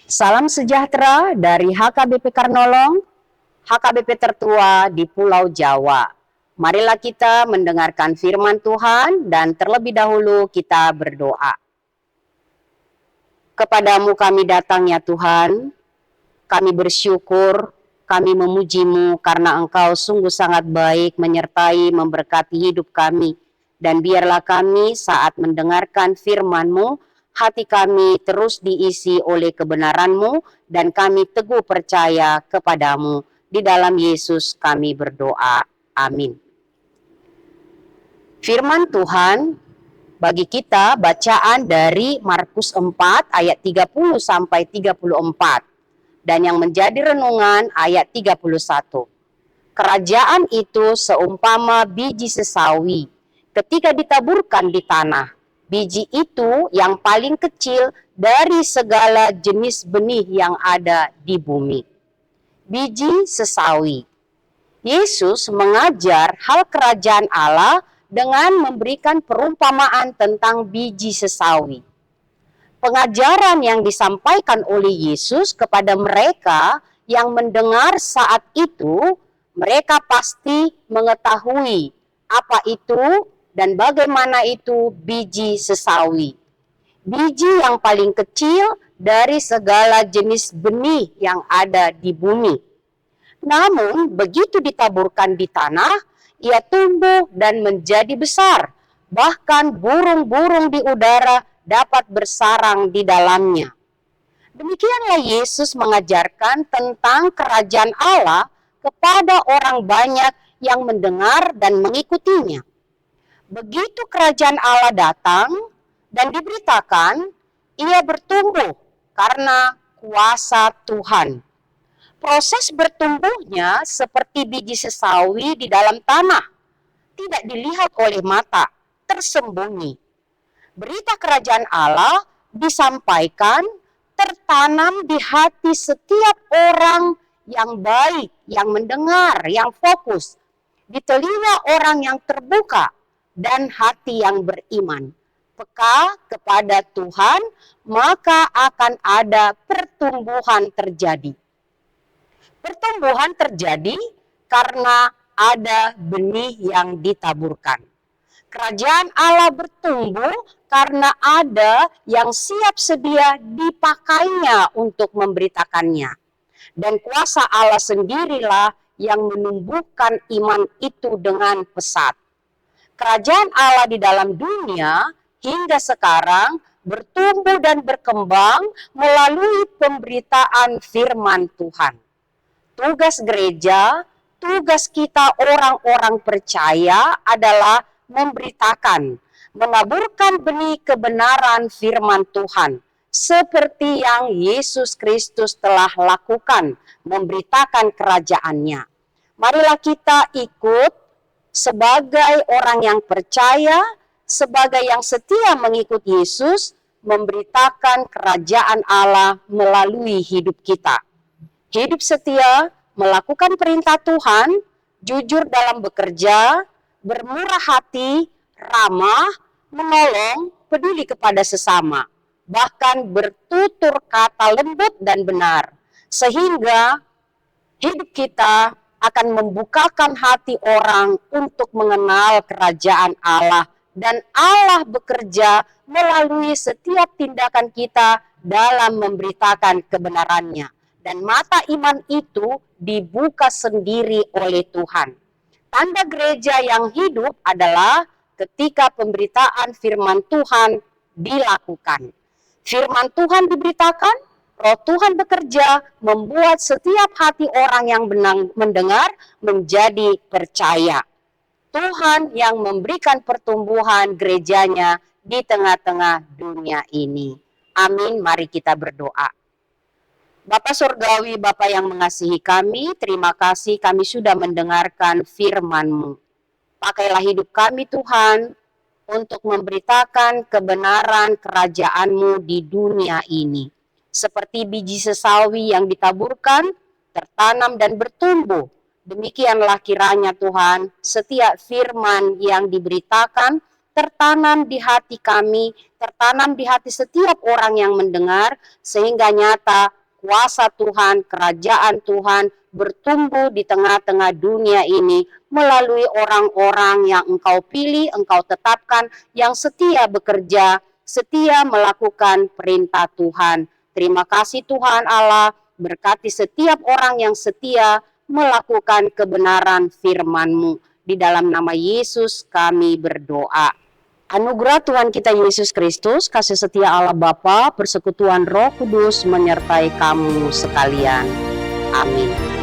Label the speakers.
Speaker 1: Salam sejahtera dari HKBP Karnolong, HKBP tertua di Pulau Jawa. Marilah kita mendengarkan firman Tuhan dan terlebih dahulu kita berdoa. Kepadamu kami datang ya Tuhan, kami bersyukur, kami memuji-Mu karena Engkau sungguh sangat baik menyertai memberkati hidup kami. Dan biarlah kami saat mendengarkan firman-Mu, hati kami terus diisi oleh kebenaran-Mu dan kami teguh percaya kepadamu. Di dalam Yesus kami berdoa. Amin. Firman Tuhan bagi kita bacaan dari Markus 4 ayat 30 sampai 34 dan yang menjadi renungan ayat 31. Kerajaan itu seumpama biji sesawi ketika ditaburkan di tanah. Biji itu yang paling kecil dari segala jenis benih yang ada di bumi. Biji sesawi. Yesus mengajar hal kerajaan Allah dengan memberikan perumpamaan tentang biji sesawi. Pengajaran yang disampaikan oleh Yesus kepada mereka yang mendengar saat itu, mereka pasti mengetahui apa itu dan bagaimana itu biji sesawi. Biji yang paling kecil dari segala jenis benih yang ada di bumi. Namun begitu ditaburkan di tanah, ia tumbuh dan menjadi besar. Bahkan burung-burung di udara dapat bersarang di dalamnya. Demikianlah Yesus mengajarkan tentang kerajaan Allah kepada orang banyak yang mendengar dan mengikutinya. Begitu kerajaan Allah datang dan diberitakan, ia bertumbuh karena kuasa Tuhan. Proses bertumbuhnya seperti biji sesawi di dalam tanah, tidak dilihat oleh mata, tersembunyi. Berita kerajaan Allah disampaikan, tertanam di hati setiap orang yang baik, yang mendengar, yang fokus, di telinga orang yang terbuka, dan hati yang beriman. Peka kepada Tuhan, maka akan ada pertumbuhan terjadi. Pertumbuhan terjadi karena ada benih yang ditaburkan. Kerajaan Allah bertumbuh karena ada yang siap sedia dipakainya untuk memberitakannya. Dan kuasa Allah sendirilah yang menumbuhkan iman itu dengan pesat. Kerajaan Allah di dalam dunia hingga sekarang bertumbuh dan berkembang melalui pemberitaan firman Tuhan. Tugas gereja, tugas kita orang-orang percaya adalah memberitakan, menaburkan benih kebenaran firman Tuhan, seperti yang Yesus Kristus telah lakukan, memberitakan kerajaannya. Marilah kita ikut sebagai orang yang percaya, sebagai yang setia mengikut Yesus, memberitakan kerajaan Allah melalui hidup kita. Hidup setia, melakukan perintah Tuhan, jujur dalam bekerja, bermurah hati, ramah, menolong, peduli kepada sesama, bahkan bertutur kata lembut dan benar, sehingga hidup kita akan membukakan hati orang untuk mengenal kerajaan Allah, dan Allah bekerja melalui setiap tindakan kita dalam memberitakan kebenarannya. Dan mata iman itu dibuka sendiri oleh Tuhan. Tanda gereja yang hidup adalah ketika pemberitaan firman Tuhan dilakukan. Firman Tuhan diberitakan, Roh Tuhan bekerja, membuat setiap hati orang yang mendengar menjadi percaya. Tuhan yang memberikan pertumbuhan gerejanya di tengah-tengah dunia ini. Amin, mari kita berdoa. Bapa Surgawi, Bapa yang mengasihi kami, terima kasih kami sudah mendengarkan firman-Mu. Pakailah hidup kami Tuhan, untuk memberitakan kebenaran kerajaan-Mu di dunia ini. Seperti biji sesawi yang ditaburkan, tertanam dan bertumbuh. Demikianlah kiranya Tuhan, setiap firman yang diberitakan, tertanam di hati kami, tertanam di hati setiap orang yang mendengar, sehingga nyata kuasa Tuhan, kerajaan Tuhan bertumbuh di tengah-tengah dunia ini melalui orang-orang yang Engkau pilih, Engkau tetapkan, yang setia bekerja, setia melakukan perintah Tuhan. Terima kasih Tuhan Allah, berkati setiap orang yang setia melakukan kebenaran firman-Mu. Di dalam nama Yesus kami berdoa. Anugerah Tuhan kita Yesus Kristus, kasih setia Allah Bapa, persekutuan Roh Kudus menyertai kamu sekalian. Amin.